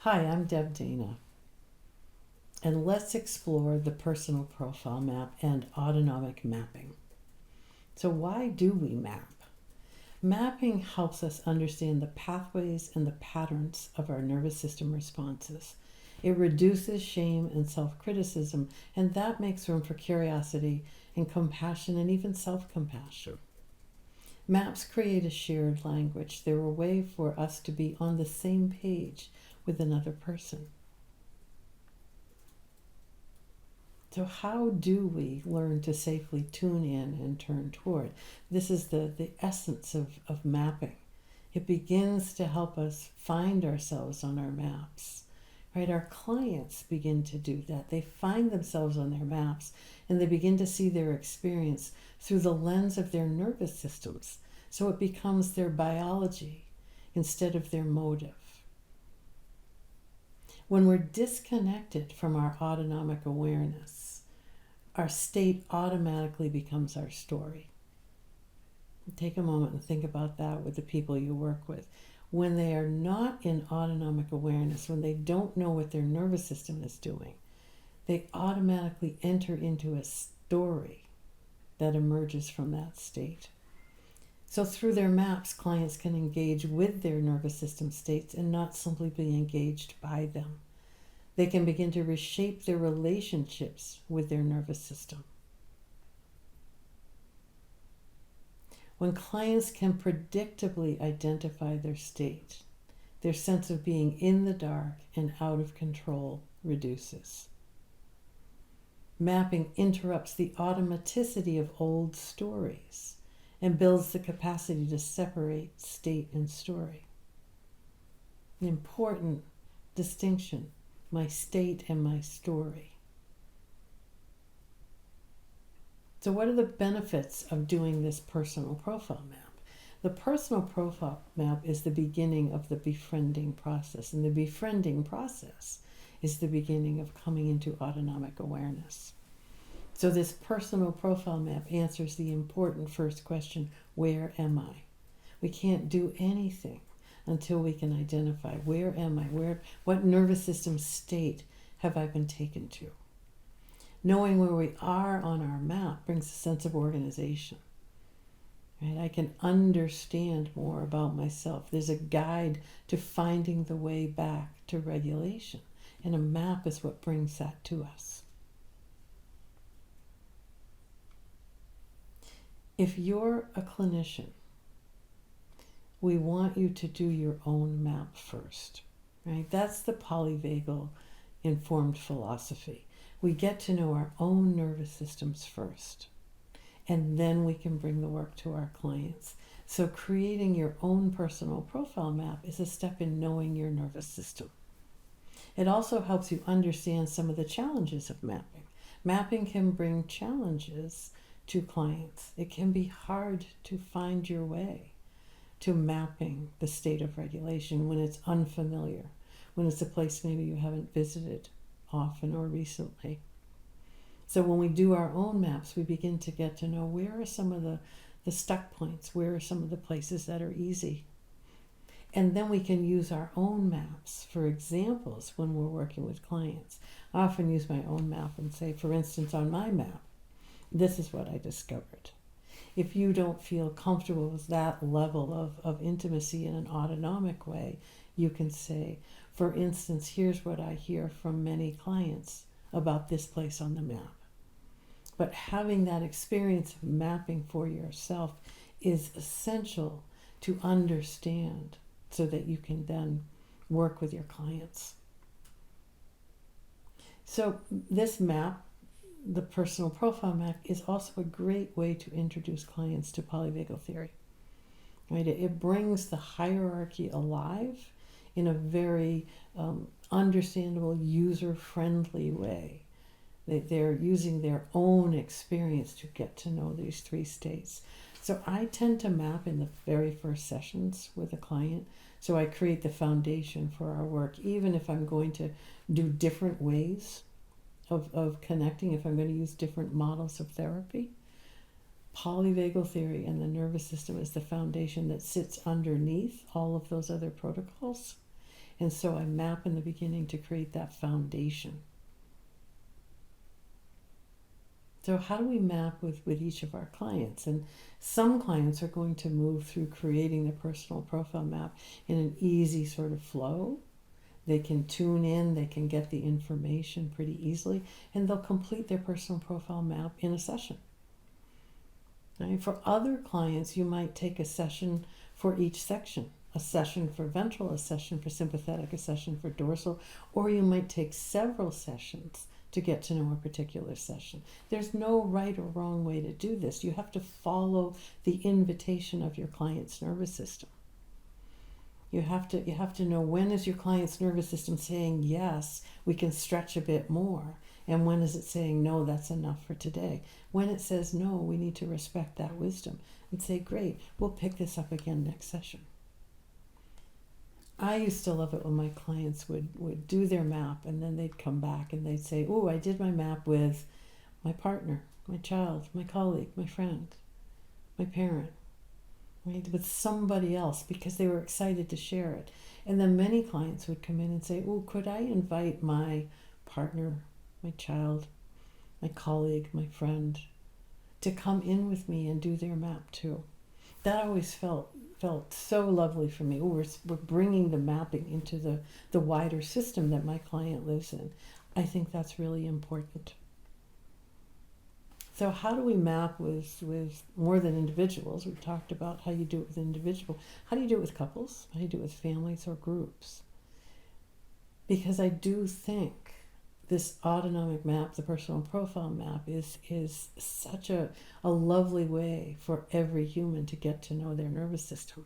Hi, I'm Deb Dana, and let's explore the personal profile map and autonomic mapping. So why do we map? Mapping helps us understand the pathways and the patterns of our nervous system responses. It reduces shame and self-criticism, and that makes room for curiosity and compassion and even self-compassion. Maps create a shared language. They're a way for us to be on the same page with another person. So how do we learn to safely tune in and turn toward? This is the essence of mapping. It begins to help us find ourselves on our maps. Right? Our clients begin to do that. They find themselves on their maps and they begin to see their experience through the lens of their nervous systems. So it becomes their biology instead of their motive. When we're disconnected from our autonomic awareness, our state automatically becomes our story. Take a moment and think about that with the people you work with. When they are not in autonomic awareness, when they don't know what their nervous system is doing, they automatically enter into a story that emerges from that state. So through their maps, clients can engage with their nervous system states and not simply be engaged by them. They can begin to reshape their relationships with their nervous system. When clients can predictably identify their state, their sense of being in the dark and out of control reduces. Mapping interrupts the automaticity of old stories and builds the capacity to separate state and story. An important distinction, my state and my story. So what are the benefits of doing this personal profile map? The personal profile map is the beginning of the befriending process, and the befriending process is the beginning of coming into autonomic awareness. So this personal profile map answers the important first question, where am I? We can't do anything until we can identify, where am I? What nervous system state have I been taken to? Knowing where we are on our map brings a sense of organization. Right? I can understand more about myself. There's a guide to finding the way back to regulation, and a map is what brings that to us. If you're a clinician, we want you to do your own map first, right? That's the polyvagal informed philosophy. We get to know our own nervous systems first, and then we can bring the work to our clients. So creating your own personal profile map is a step in knowing your nervous system. It also helps you understand some of the challenges of mapping. Mapping can bring challenges to clients. It can be hard to find your way to mapping the state of regulation when it's unfamiliar, when it's a place maybe you haven't visited often or recently. So when we do our own maps, we begin to get to know where are some of the stuck points, where are some of the places that are easy. And then we can use our own maps for examples when we're working with clients. I often use my own map and say, for instance, on my map, this is what I discovered. If you don't feel comfortable with that level of intimacy in an autonomic way, you can say, for instance, here's what I hear from many clients about this place on the map. But having that experience of mapping for yourself is essential to understand so that you can then work with your clients. So this map, the personal profile map, is also a great way to introduce clients to polyvagal theory. Right? It brings the hierarchy alive in a very understandable, user-friendly way. They're using their own experience to get to know these three states. So I tend to map in the very first sessions with a client. So I create the foundation for our work, even if I'm going to do different ways of connecting, if I'm going to use different models of therapy. Polyvagal theory and the nervous system is the foundation that sits underneath all of those other protocols. And so I map in the beginning to create that foundation. So how do we map with each of our clients? And some clients are going to move through creating their personal profile map in an easy sort of flow. They can tune in, they can get the information pretty easily, and they'll complete their personal profile map in a session. Right? For other clients, you might take a session for each section. A session for ventral, a session for sympathetic, a session for dorsal, or you might take several sessions to get to know a particular session. There's no right or wrong way to do this. You have to follow the invitation of your client's nervous system. You have to know, when is your client's nervous system saying, yes, we can stretch a bit more, and when is it saying, no, that's enough for today. When it says no, we need to respect that wisdom and say, great, we'll pick this up again next session. I used to love it when my clients would do their map, and then they'd come back and they'd say, oh, I did my map with my partner, my child, my colleague, my friend, my parent, right? With somebody else, because they were excited to share it. And then many clients would come in and say, oh, could I invite my partner, my child, my colleague, my friend, to come in with me and do their map too? That always felt so lovely for me. Oh, we're bringing the mapping into the wider system that my client lives in. I think that's really important. So how do we map with more than individuals? We've talked about how you do it with individuals. How do you do it with couples? How do you do it with families or groups? Because I do think this autonomic map, the personal profile map, is such a lovely way for every human to get to know their nervous system.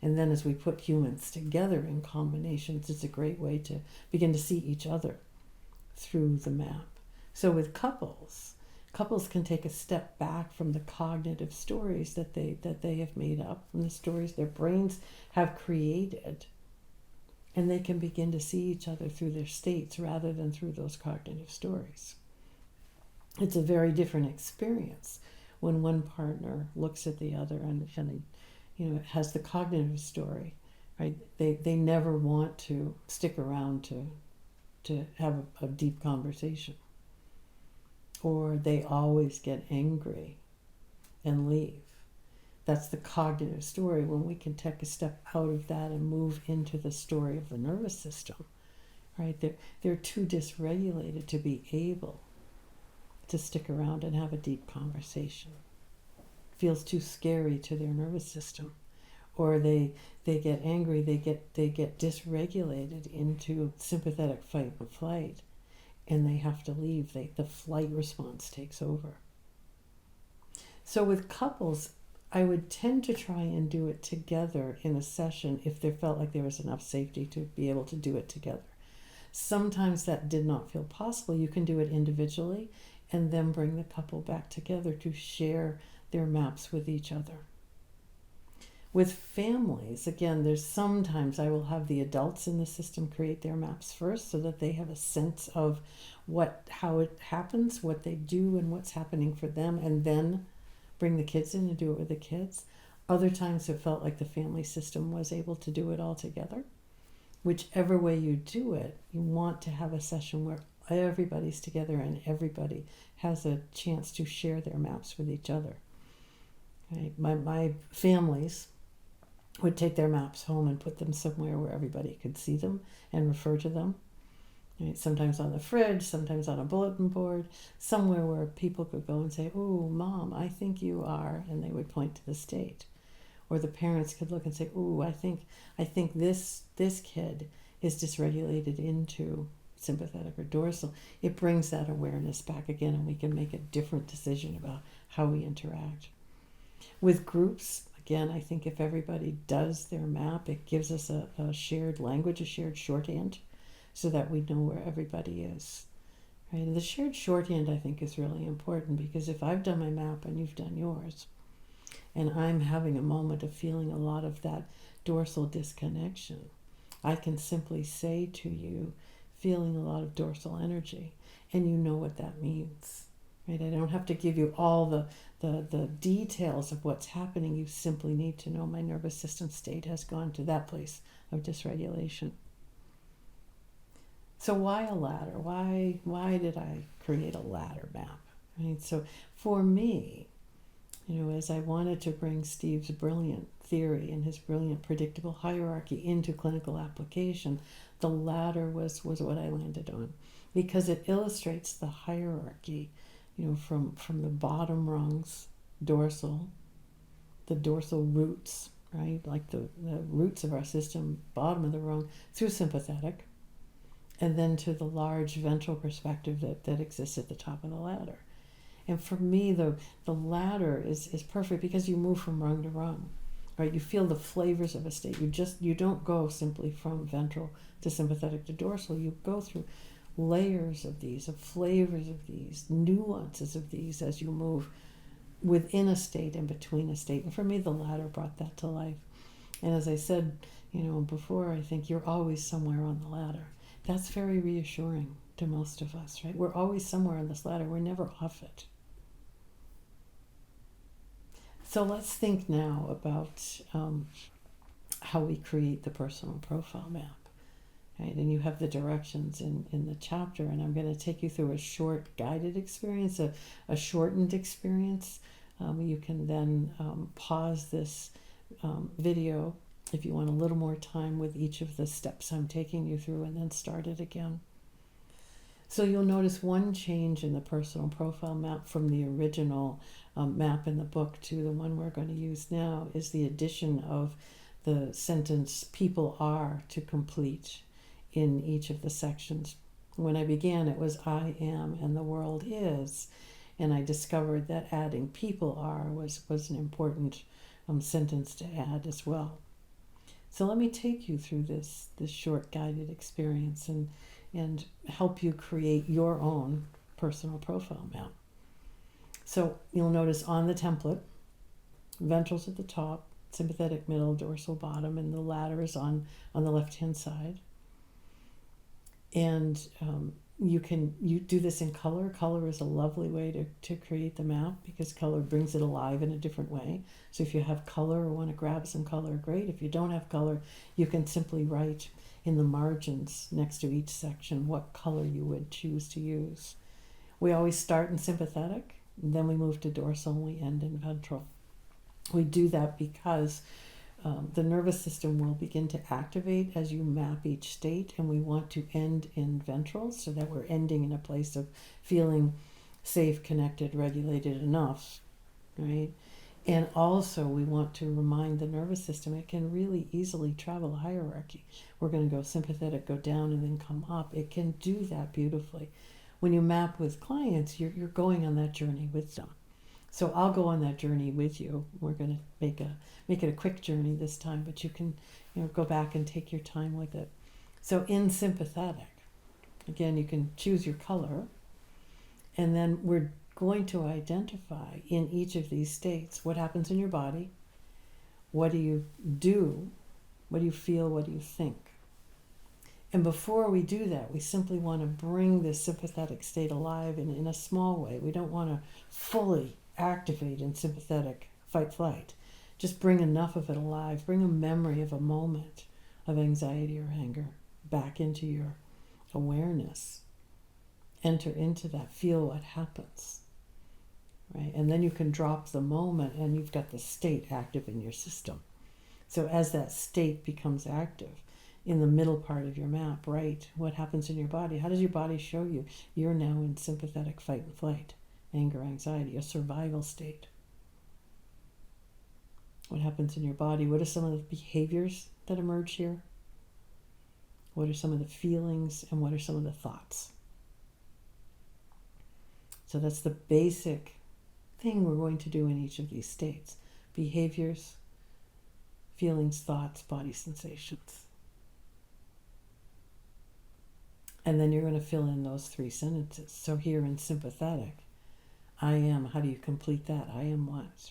And then as we put humans together in combinations, it's a great way to begin to see each other through the map. So with couples can take a step back from the cognitive stories that they have made up, from the stories their brains have created. And they can begin to see each other through their states rather than through those cognitive stories. It's a very different experience when one partner looks at the other and has the cognitive story, right? They never want to stick around to have a deep conversation. Or they always get angry and leave. That's the cognitive story. When we can take a step out of that and move into the story of the nervous system, right? They're too dysregulated to be able to stick around and have a deep conversation. It feels too scary to their nervous system. Or they get angry, they get dysregulated into sympathetic fight and flight, and they have to leave. The flight response takes over. So with couples, I would tend to try and do it together in a session if there felt like there was enough safety to be able to do it together. Sometimes that did not feel possible. You can do it individually and then bring the couple back together to share their maps with each other. With families, again, there's sometimes I will have the adults in the system create their maps first so that they have a sense of how it happens, what they do, and what's happening for them, and then bring the kids in and do it with the kids. Other times it felt like the family system was able to do it all together. Whichever way you do it, you want to have a session where everybody's together and everybody has a chance to share their maps with each other. Right? My families would take their maps home and put them somewhere where everybody could see them and refer to them. Right? Sometimes on the fridge, sometimes on a bulletin board, somewhere where people could go and say, "Oh, Mom, I think you are," and they would point to the state. Or the parents could look and say, "Oh, I think this kid is dysregulated into sympathetic or dorsal." It brings that awareness back again, and we can make a different decision about how we interact. With groups, again, I think if everybody does their map, it gives us a shared language, a shared shorthand, so that we know where everybody is. Right? And the shared shorthand, I think, is really important, because if I've done my map and you've done yours, and I'm having a moment of feeling a lot of that dorsal disconnection, I can simply say to you, feeling a lot of dorsal energy, and you know what that means. Right? I don't have to give you all the details of what's happening. You simply need to know my nervous system state has gone to that place of dysregulation. So why a ladder? Why did I create a ladder map? Right? So for me, as I wanted to bring Steve's brilliant theory and his brilliant predictable hierarchy into clinical application, the ladder was what I landed on, because it illustrates the hierarchy, from the bottom rungs, dorsal, the dorsal roots, right? Like the roots of our system, bottom of the rung, through sympathetic, and then to the large ventral perspective that exists at the top of the ladder. And for me, the ladder is perfect because you move from rung to rung, right? You feel the flavors of a state. You don't go simply from ventral to sympathetic to dorsal. You go through layers of these, of flavors of these, nuances of these as you move within a state and between a state. And for me, the ladder brought that to life. And as I said, before, I think you're always somewhere on the ladder. That's very reassuring to most of us, right? We're always somewhere on this ladder. We're never off it. So let's think now about how we create the personal profile map. Right? And you have the directions in the chapter, and I'm going to take you through a short guided experience, a shortened experience. You can then pause this video if you want a little more time with each of the steps I'm taking you through, and then start it again. So you'll notice one change in the personal profile map from the original map in the book to the one we're going to use now is the addition of the sentence "people are" to complete in each of the sections. When I began, it was "I am" and "the world is," and I discovered that adding "people are" was an important sentence to add as well. So let me take you through this short guided experience and help you create your own personal profile map. So you'll notice on the template, ventrals at the top, sympathetic middle, dorsal bottom, and the ladder is on the left-hand side. And you do this in color. Color is a lovely way to create the map because color brings it alive in a different way. So if you have color or want to grab some color, great. If you don't have color, you can simply write in the margins next to each section what color you would choose to use. We always start in sympathetic, then we move to dorsal, and we end in ventral. We do that because the nervous system will begin to activate as you map each state, and we want to end in ventral so that we're ending in a place of feeling safe, connected, regulated enough, right? And also we want to remind the nervous system it can really easily travel a hierarchy. We're going to go sympathetic, go down, and then come up. It can do that beautifully. When you map with clients, you're going on that journey with them. So I'll go on that journey with you. We're going to make it a quick journey this time, but you can go back and take your time with it. So in sympathetic, again, you can choose your color, and then we're going to identify in each of these states what happens in your body, what do you do, what do you feel, what do you think. And before we do that, we simply want to bring this sympathetic state alive in a small way. We don't want to fully activate in sympathetic fight-flight. Just bring enough of it alive. Bring a memory of a moment of anxiety or anger back into your awareness. Enter into that. Feel what happens. Right? And then you can drop the moment and you've got the state active in your system. So as that state becomes active, in the middle part of your map, right, what happens in your body? How does your body show you? You're now in sympathetic fight and flight, anger, anxiety, a survival state. What happens in your body? What are some of the behaviors that emerge here? What are some of the feelings and what are some of the thoughts? So that's the basic thing we're going to do in each of these states. Behaviors, feelings, thoughts, body sensations. And then you're going to fill in those three sentences. So here in sympathetic, I am, how do you complete that? I am what?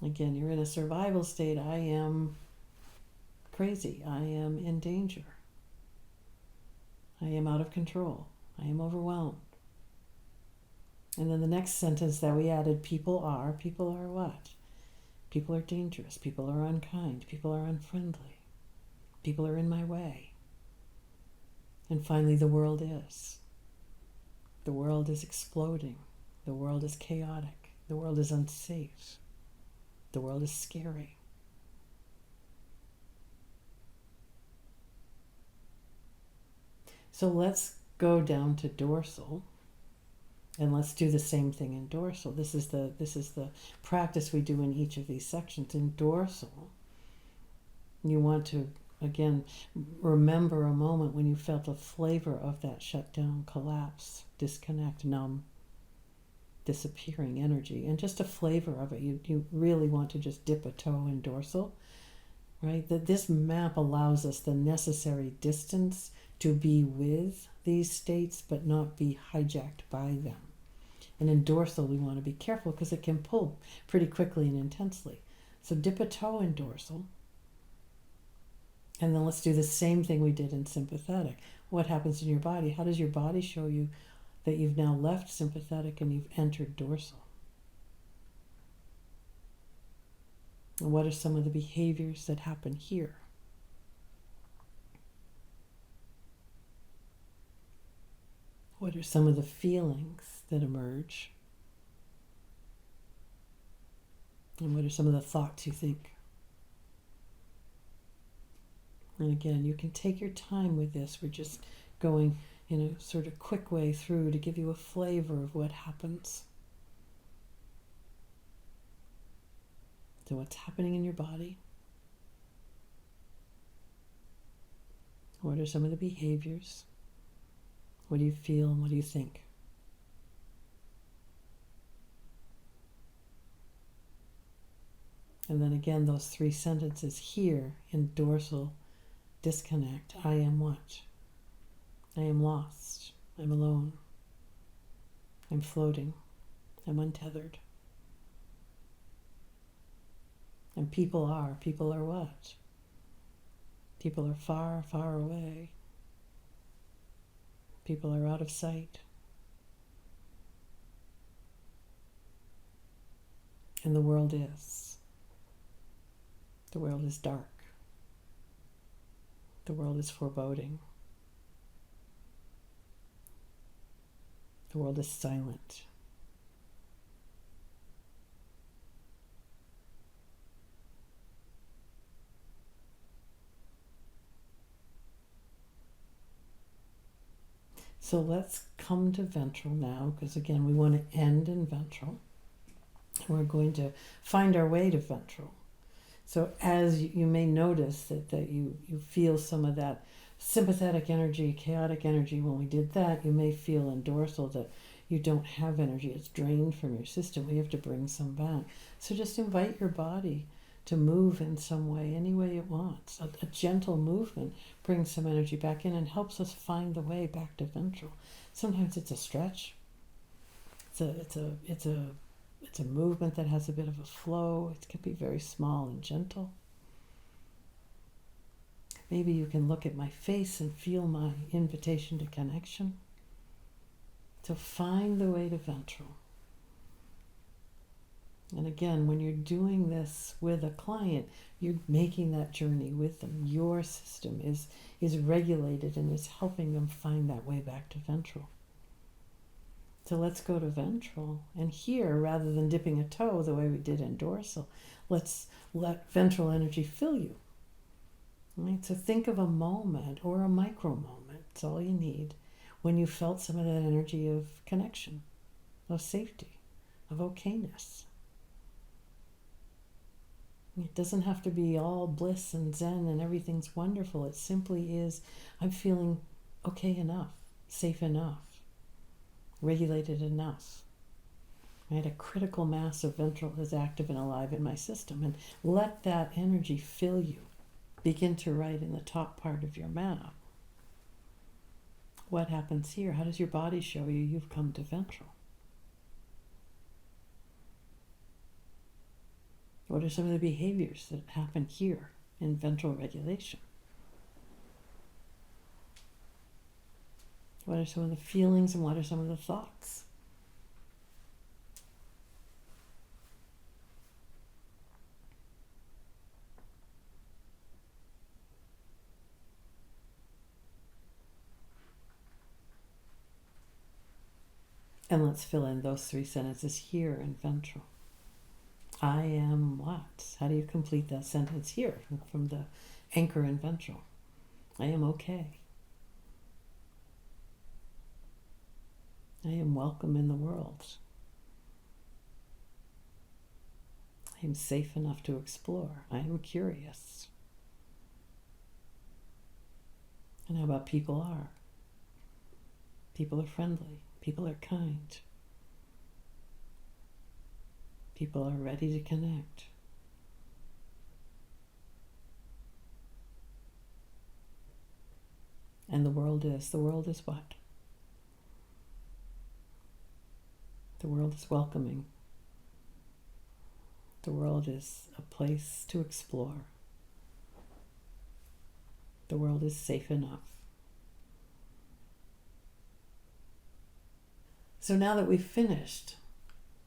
Again, you're in a survival state. I am crazy. I am in danger. I am out of control. I am overwhelmed. And then the next sentence that we added, people are what? People are dangerous. People are unkind. People are unfriendly. People are in my way. And finally, the world is. The world is exploding. The world is chaotic. The world is unsafe. The world is scary. So let's go down to dorsal, and let's do the same thing in dorsal. This is the practice we do in each of these sections. In dorsal, you want to, again, remember a moment when you felt a flavor of that shutdown, collapse, disconnect, numb, disappearing energy, and just a flavor of it. You really want to just dip a toe in dorsal, right? That this map allows us the necessary distance to be with these states but not be hijacked by them. And in dorsal, we want to be careful because it can pull pretty quickly and intensely. So dip a toe in dorsal, and then let's do the same thing we did in sympathetic. What happens in your body? How does your body show you that you've now left sympathetic and you've entered dorsal? And what are some of the behaviors that happen here? What are some of the feelings that emerge? And what are some of the thoughts you think? And again, you can take your time with this. We're just going in a sort of quick way through to give you a flavor of what happens. So what's happening in your body? What are some of the behaviors? What do you feel and what do you think? And then again, those three sentences here in dorsal disconnect. I am what? I am lost. I'm alone. I'm floating. I'm untethered. And people are. People are what? People are far, far away. People are out of sight. And the world is. The world is dark. The world is foreboding. The world is silent. So let's come to ventral now, because again, we want to end in ventral. We're going to find our way to ventral. So as you may notice that you feel some of that sympathetic energy, chaotic energy. When we did that, you may feel in dorsal that you don't have energy. It's drained from your system. We have to bring some back. So just invite your body to move in some way, any way it wants. A gentle movement brings some energy back in and helps us find the way back to ventral. Sometimes it's a stretch. It's a movement that has a bit of a flow. It can be very small and gentle. Maybe you can look at my face and feel my invitation to connection. So find the way to ventral. And again, when you're doing this with a client, you're making that journey with them. Your system is regulated and is helping them find that way back to ventral. So let's go to ventral. And here, rather than dipping a toe the way we did in dorsal, let's let ventral energy fill you. Right? So think of a moment or a micro moment. It's all you need when you felt some of that energy of connection, of safety, of okayness. It doesn't have to be all bliss and zen and everything's wonderful. It simply is, I'm feeling okay enough, safe enough, regulated enough. Right? A critical mass of ventral is active and alive in my system. And let that energy fill you. Begin to write in the top part of your map. What happens here? How does your body show you you've come to ventral? What are some of the behaviors that happen here in ventral regulation? What are some of the feelings and what are some of the thoughts? And let's fill in those 3 sentences here in ventral. I am what? How do you complete that sentence here from the anchor in ventral? I am okay. I am welcome in the world. I am safe enough to explore. I am curious. And how about people are? People are friendly. People are kind. People are ready to connect. And the world is what? The world is welcoming. The world is a place to explore. The world is safe enough. So now that we've finished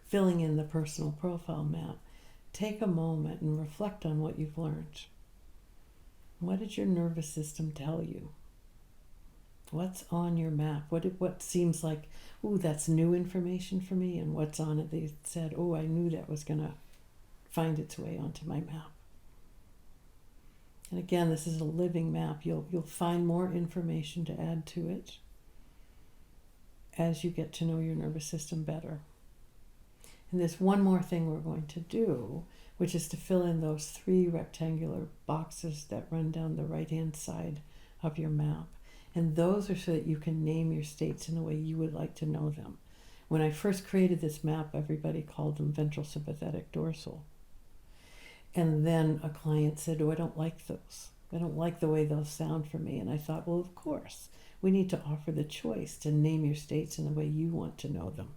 filling in the personal profile map, take a moment and reflect on what you've learned. What did your nervous system tell you? What's on your map? What seems like, ooh, that's new information for me, and what's on it they said, oh, I knew that was going to find its way onto my map. And again, this is a living map. You'll find more information to add to it as you get to know your nervous system better. And there's one more thing we're going to do, which is to fill in those 3 rectangular boxes that run down the right-hand side of your map. And those are so that you can name your states in the way you would like to know them. When I first created this map, everybody called them ventral, sympathetic, dorsal. And then a client said, oh, I don't like those. I don't like the way those sound for me. And I thought, well, of course, we need to offer the choice to name your states in the way you want to know them.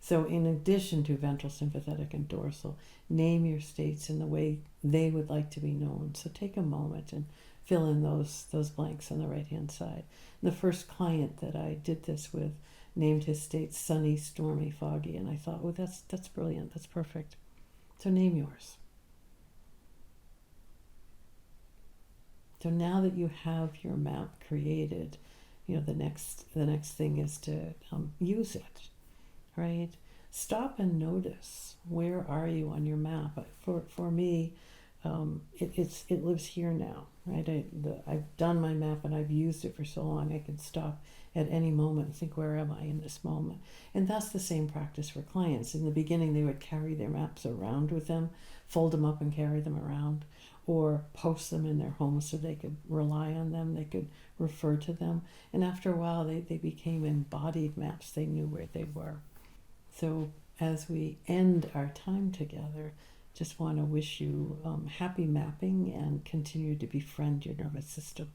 So in addition to ventral, sympathetic, and dorsal, name your states in the way they would like to be known. So take a moment and fill in those blanks on the right-hand side. The first client that I did this with named his states sunny, stormy, foggy, and I thought, well, that's brilliant, that's perfect. So name yours. So now that you have your map created, the next thing is to use it, right? Stop and notice, where are you on your map? For me, it lives here now, right? I've done my map and I've used it for so long. I can stop at any moment and think, where am I in this moment? And that's the same practice for clients. In the beginning, they would carry their maps around with them, fold them up and carry them around, or post them in their homes so they could rely on them, they could refer to them. And after a while, they became embodied maps. They knew where they were. So as we end our time together, just want to wish you happy mapping and continue to befriend your nervous system.